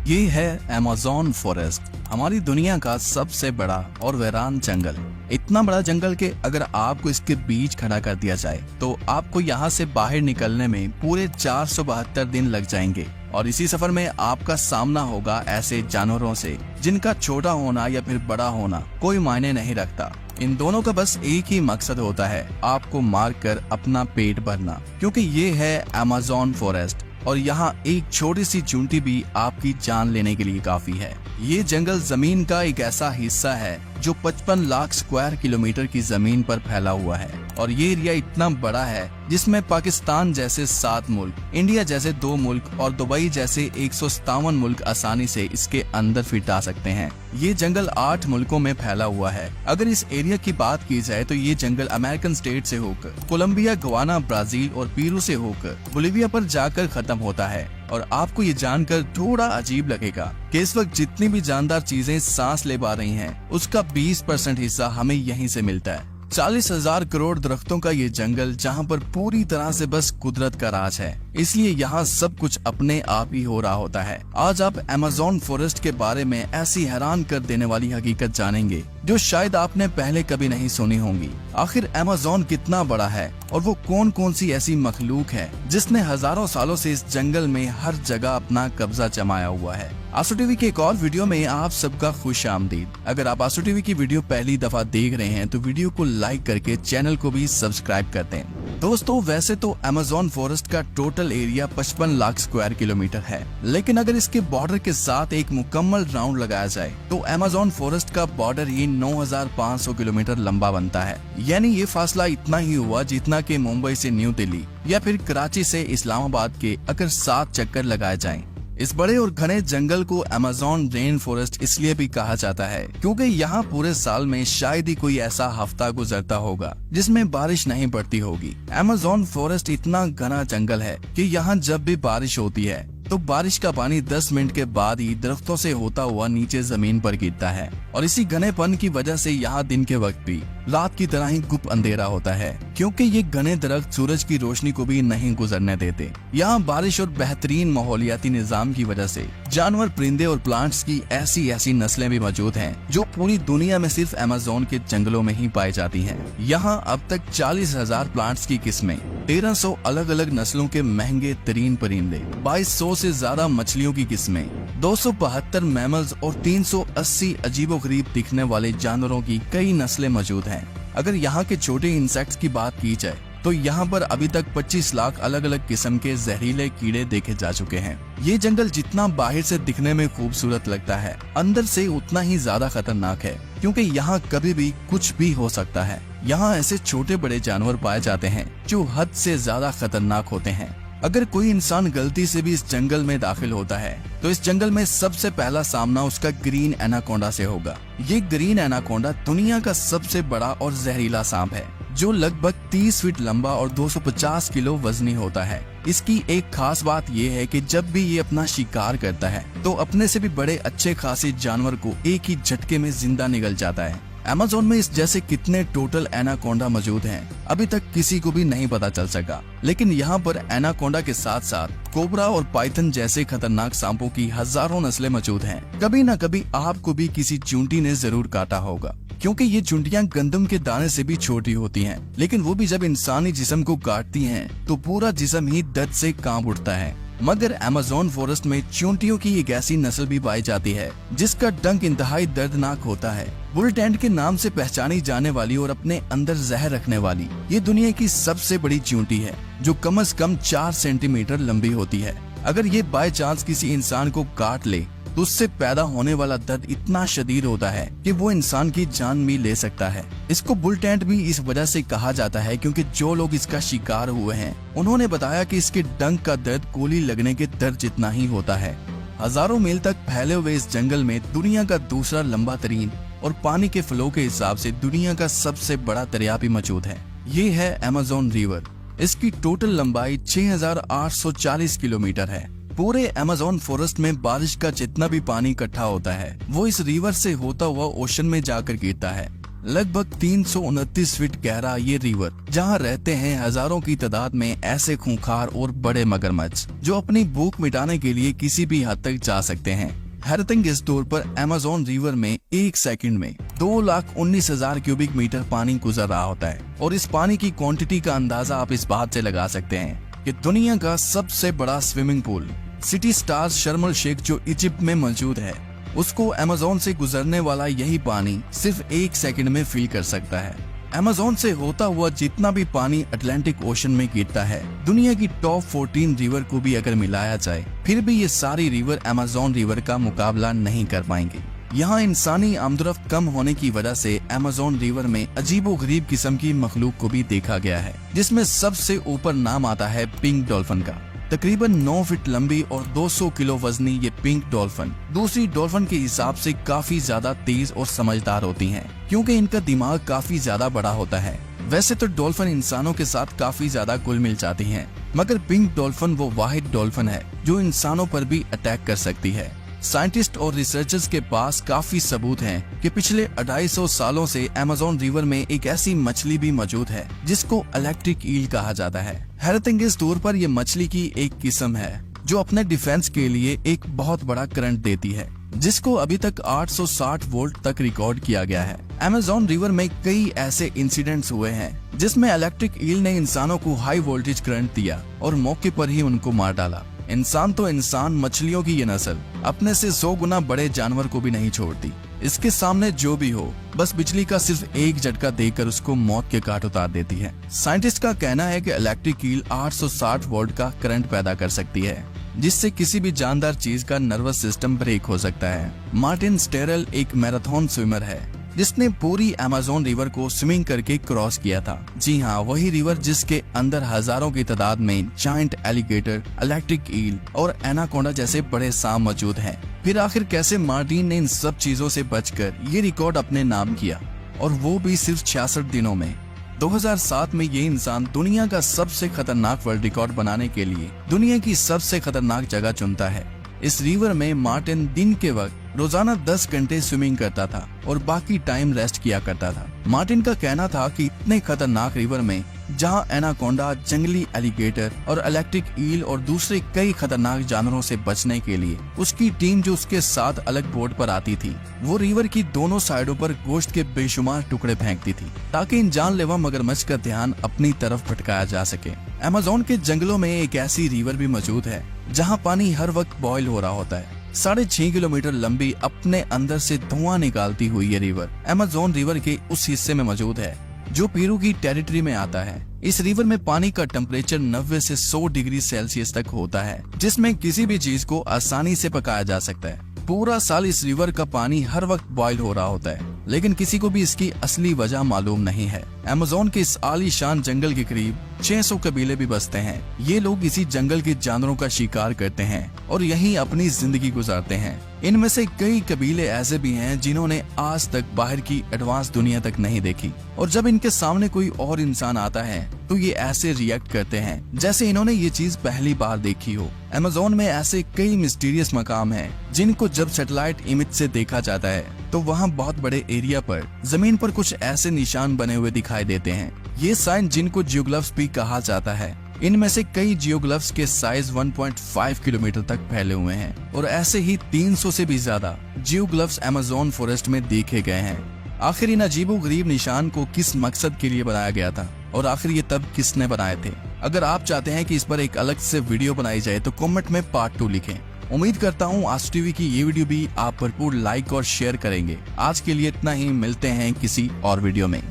ये है Amazon forest, हमारी दुनिया का सबसे बड़ा और वीरान जंगल। इतना बड़ा जंगल के अगर आपको इसके बीच खड़ा कर दिया जाए तो आपको यहाँ से बाहर निकलने में पूरे 472 दिन लग जाएंगे। और इसी सफर में आपका सामना होगा ऐसे जानवरों से जिनका छोटा होना या फिर बड़ा होना कोई मायने नहीं रखता। इन दोनों का बस एक ही मकसद होता है, आपको मारकर अपना पेट भरना, क्योंकि ये है अमेज़न फॉरेस्ट और यहाँ एक छोटी सी चूंटी भी आपकी जान लेने के लिए काफी है। ये जंगल जमीन का एक ऐसा हिस्सा है जो 55 लाख स्क्वायर किलोमीटर की जमीन पर फैला हुआ है और ये एरिया इतना बड़ा है जिसमें पाकिस्तान जैसे 7 मुल्क, इंडिया जैसे 2 मुल्क और दुबई जैसे 157 मुल्क आसानी से इसके अंदर फिट आ सकते हैं। ये जंगल 8 मुल्कों में फैला हुआ है। अगर इस एरिया की बात की जाए तो ये जंगल अमेरिकन स्टेट से होकर कोलंबिया, गवाना, ब्राजील और पेरू से होकर बोलिविया पर जाकर खत्म होता है। और आपको ये जानकर थोड़ा अजीब लगेगा कि इस वक्त जितनी भी जानदार चीजें सांस ले पा रही हैं, उसका 20% हिस्सा हमें यहीं से मिलता है। 40,000 करोड़ दरख्तों का ये जंगल जहाँ पर पूरी तरह से बस कुदरत का राज है, इसलिए यहाँ सब कुछ अपने आप ही हो रहा होता है। आज आप अमेज़न फॉरेस्ट के बारे में ऐसी हैरान कर देने वाली हकीकत जानेंगे जो शायद आपने पहले कभी नहीं सुनी होंगी। आखिर अमेज़न कितना बड़ा है और वो कौन कौन सी ऐसी मखलूक है जिसने हजारों सालों से इस जंगल में हर जगह अपना कब्जा जमाया हुआ है। आसू टीवी के एक और वीडियो में आप सबका खुश आमदीद। अगर आप आसू टीवी की वीडियो पहली दफा देख रहे हैं तो वीडियो को लाइक करके चैनल को भी सब्सक्राइब कर दें। दोस्तों, वैसे तो अमेज़न फॉरेस्ट का total area 55 lakh square kilometre है, लेकिन अगर इसके बॉर्डर के साथ एक मुकम्मल राउंड लगाया जाए तो अमेज़न फॉरेस्ट का बॉर्डर ही 9,500 किलोमीटर लंबा बनता है। यानी ये फासला इतना ही हुआ जितना कि मुंबई से न्यू दिल्ली या फिर कराची से इस्लामाबाद के अगर 7 चक्कर लगाए जाएं। इस बड़े और घने जंगल को अमेज़न रेन फॉरेस्ट इसलिए भी कहा जाता है क्योंकि यहाँ पूरे साल में शायद ही कोई ऐसा हफ्ता गुजरता होगा जिसमें बारिश नहीं पड़ती होगी। अमेज़न फॉरेस्ट इतना घना जंगल है कि यहाँ जब भी बारिश होती है तो बारिश का पानी 10 मिनट के बाद ही दरख्तों से होता हुआ नीचे जमीन पर गिरता है और इसी घनेपन की वजह से यहाँ दिन के वक्त भी रात की तरह ही गुप अंधेरा होता है, क्योंकि ये घने दरख्त सूरज की रोशनी को भी नहीं गुजरने देते। यहाँ बारिश और बेहतरीन माहौलियाती निजाम की वजह से जानवर, परिंदे और प्लांट्स की ऐसी नस्लें भी मौजूद हैं जो पूरी दुनिया में सिर्फ अमेज़न के जंगलों में ही पाई जाती हैं। यहाँ अब तक 40,000 प्लांट्स की किस्में, 1300 अलग अलग नस्लों के महंगे तरीन परिंदे, 2200 से ज्यादा मछलियों की किस्में, 272 मैमल्स और 380 अजीबोगरीब दिखने वाले जानवरों की कई नस्लें मौजूद हैं। अगर यहाँ के छोटे इंसेक्ट्स की बात की जाए तो यहाँ पर अभी तक 25 लाख अलग अलग किस्म के जहरीले कीड़े देखे जा चुके हैं। ये जंगल जितना बाहर से दिखने में खूबसूरत लगता है, अंदर से उतना ही ज्यादा खतरनाक है, क्योंकि यहाँ कभी भी कुछ भी हो सकता है। यहाँ ऐसे छोटे बड़े जानवर पाए जाते हैं जो हद से ज्यादा खतरनाक होते हैं। अगर कोई इंसान गलती से भी इस जंगल में दाखिल होता है तो इस जंगल में सबसे पहला सामना उसका ग्रीन एनाकोंडा से होगा। ये ग्रीन एनाकोंडा दुनिया का सबसे बड़ा और जहरीला सांप है जो लगभग 30 फीट लंबा और 250 किलो वजनी होता है। इसकी एक खास बात ये है कि जब भी ये अपना शिकार करता है तो अपने से भी बड़े अच्छे खासे जानवर को एक ही झटके में जिंदा निगल जाता है। अमेज़न में इस जैसे कितने टोटल एनाकोंडा मौजूद हैं अभी तक किसी को भी नहीं पता चल सका, लेकिन यहाँ पर एनाकोंडा के साथ साथ कोबरा और पाइथन जैसे खतरनाक सांपों की हजारों नस्लें मौजूद हैं। कभी न कभी आपको भी किसी चूंटी ने जरूर काटा होगा, क्योंकि ये चूंटियां गंदम के दाने से भी छोटी होती हैं, लेकिन वो भी जब इंसानी जिस्म को काटती हैं तो पूरा जिस्म ही दर्द से कांप उठता है। मगर अमेज़न फॉरेस्ट में चूंटियों की एक ऐसी नस्ल भी पाई जाती है जिसका डंक इंतहाई दर्दनाक होता है। बुल टेंट के नाम से पहचानी जाने वाली और अपने अंदर जहर रखने वाली ये दुनिया की सबसे बड़ी चूंटी है जो कम से कम 4 सेंटीमीटर लंबी होती है। अगर ये बाय चांस किसी इंसान को काट ले तो उससे पैदा होने वाला दर्द इतना शदीद होता है कि वो इंसान की जान भी ले सकता है। इसको बुल टेंट भी इस वजह से कहा जाता है क्योंकि जो लोग इसका शिकार हुए हैं उन्होंने बताया कि इसके डंक का दर्द गोली लगने के दर्द जितना ही होता है। हजारों मील तक फैले हुए इस जंगल में दुनिया का दूसरा लंबा तरीन और पानी के फ्लो के हिसाब से दुनिया का सबसे बड़ा दरिया भी मौजूद है। ये है अमेज़न रिवर। इसकी टोटल लंबाई 6,840 किलोमीटर है। पूरे अमेज़न फॉरेस्ट में बारिश का जितना भी पानी इकट्ठा होता है वो इस रिवर से होता हुआ ओशन में जाकर गिरता है। लगभग 329 फीट गहरा ये रिवर, जहाँ रहते हैं हजारों की तादाद में ऐसे खूंखार और बड़े मगरमच्छ जो अपनी भूख मिटाने के लिए किसी भी हद तक जा सकते हैं। हैरतिंग इस तौर पर अमेज़न रिवर में एक सेकंड में 2,19,000 क्यूबिक मीटर पानी गुजर रहा होता है। और इस पानी की क्वांटिटी का अंदाजा आप इस बात से लगा सकते हैं कि दुनिया का सबसे बड़ा स्विमिंग पूल सिटी स्टार्स शर्म अल शेख जो इजिप्ट में मौजूद है, उसको अमेज़न से गुजरने वाला यही पानी सिर्फ एक सेकंड में फिल कर सकता है। अमेज़न से होता हुआ जितना भी पानी अटलांटिक ओशन में गिरता है, दुनिया की टॉप 14 रिवर को भी अगर मिलाया जाए, फिर भी ये सारी रिवर अमेज़न रिवर का मुकाबला नहीं कर पाएंगे। यहाँ इंसानी आमदरफ्त कम होने की वजह से अमेज़न रिवर में अजीबोगरीब किस्म की मखलूक को भी देखा गया है, जिसमें सबसे ऊपर नाम आता है पिंक डॉल्फिन का। तकरीबन 9 फीट लंबी और 200 किलो वजनी ये पिंक डॉल्फिन दूसरी डॉल्फिन के हिसाब से काफी ज्यादा तेज और समझदार होती हैं, क्योंकि इनका दिमाग काफी ज्यादा बड़ा होता है। वैसे तो डॉल्फिन इंसानों के साथ काफी ज्यादा घुल मिल जाती हैं, मगर पिंक डॉल्फिन वो वाहिद डॉल्फिन है जो इंसानों पर भी अटैक कर सकती है। साइंटिस्ट और रिसर्चर्स के पास काफी सबूत हैं कि पिछले 250 सालों से अमेज़न रिवर में एक ऐसी मछली भी मौजूद है जिसको इलेक्ट्रिक ईल कहा जाता है। हैरतअंगेज तौर पर यह मछली की एक किस्म है जो अपने डिफेंस के लिए एक बहुत बड़ा करंट देती है, जिसको अभी तक 860 वोल्ट तक रिकॉर्ड किया गया है। अमेज़न रिवर में कई ऐसे इंसिडेंट्स हुए हैं जिसमें इलेक्ट्रिक ईल ने इंसानों को हाई वोल्टेज करंट दिया और मौके पर ही उनको मार डाला। इंसान तो इंसान, मछलियों की ये नस्ल अपने से 100 गुना बड़े जानवर को भी नहीं छोड़ती। इसके सामने जो भी हो, बस बिजली का सिर्फ एक झटका देकर उसको मौत के घाट उतार देती है। साइंटिस्ट का कहना है कि इलेक्ट्रिक ईल 860 वोल्ट का करंट पैदा कर सकती है, जिससे किसी भी जानदार चीज का नर्वस सिस्टम ब्रेक हो सकता है। मार्टिन स्टेरल एक मैराथन स्विमर है जिसने पूरी अमेज़न रिवर को स्विमिंग करके क्रॉस किया था। जी हाँ, वही रिवर जिसके अंदर हजारों की तादाद में जायंट एलिगेटर, इलेक्ट्रिक ईल और एनाकोंडा जैसे बड़े सांप मौजूद हैं। फिर आखिर कैसे मार्टिन ने इन सब चीजों से बचकर ये रिकॉर्ड अपने नाम किया, और वो भी सिर्फ 66 दिनों में। 2007 में ये इंसान दुनिया का सबसे खतरनाक वर्ल्ड रिकॉर्ड बनाने के लिए दुनिया की सबसे खतरनाक जगह चुनता है। इस रिवर में मार्टिन दिन के वक्त रोजाना 10 घंटे स्विमिंग करता था और बाकी टाइम रेस्ट किया करता था। मार्टिन का कहना था कि इतने खतरनाक रिवर में जहां एनाकोंडा, जंगली एलिगेटर और इलेक्ट्रिक ईल और दूसरे कई खतरनाक जानवरों से बचने के लिए उसकी टीम जो उसके साथ अलग बोट पर आती थी, वो रिवर की दोनों साइडों पर गोश्त के बेशुमार टुकड़े फेंकती थी ताकि इन जानलेवा मगरमच्छ का ध्यान अपनी तरफ भटकाया जा सके। अमेज़न के जंगलों में एक ऐसी रिवर भी मौजूद है जहाँ पानी हर वक्त बॉयल हो रहा होता है। 6.5 किलोमीटर लंबी, अपने अंदर से धुआं निकालती हुई ये रिवर अमेज़न रिवर के उस हिस्से में मौजूद है जो पेरू की टेरिटरी में आता है। इस रिवर में पानी का टेम्परेचर 90 से 100 डिग्री सेल्सियस तक होता है, जिसमें किसी भी चीज को आसानी से पकाया जा सकता है। पूरा साल इस रिवर का पानी हर वक्त बॉयल हो रहा होता है, लेकिन किसी को भी इसकी असली वजह मालूम नहीं है। अमेज़न के इस आलीशान जंगल के करीब 600 कबीले भी बसते हैं। ये लोग इसी जंगल के जानवरों का शिकार करते हैं और यहीं अपनी जिंदगी गुजारते हैं। इनमें से कई कबीले ऐसे भी हैं जिन्होंने आज तक बाहर की एडवांस दुनिया तक नहीं देखी, और जब इनके सामने कोई और इंसान आता है तो ये ऐसे रिएक्ट करते हैं जैसे इन्होंने ये चीज पहली बार देखी हो। अमेज़न में ऐसे कई मिस्टीरियस मकाम हैं जिनको जब सैटेलाइट इमेज से देखा जाता है तो वहाँ बहुत बड़े एरिया पर जमीन पर कुछ ऐसे निशान बने हुए दिखाई देते हैं। ये साइन जिनको जियोग्लिफ्स भी कहा जाता है, इनमें से कई जियोग्लिफ्स के साइज 1.5 किलोमीटर तक फैले हुए हैं और ऐसे ही 300 से भी ज्यादा जियोग्लिफ्स अमेज़न फॉरेस्ट में देखे गए हैं। आखिर इन अजीबोगरीब निशान को किस मकसद के लिए बनाया गया था और आखिर ये तब किसने बनाए थे? अगर आप चाहते हैं कि इस पर एक अलग से वीडियो बनाई जाए तो कमेंट में पार्ट 2 लिखें। उम्मीद करता हूँ आज टीवी की ये वीडियो भी आप भरपूर लाइक और शेयर करेंगे। आज के लिए इतना ही, मिलते हैं किसी और वीडियो में।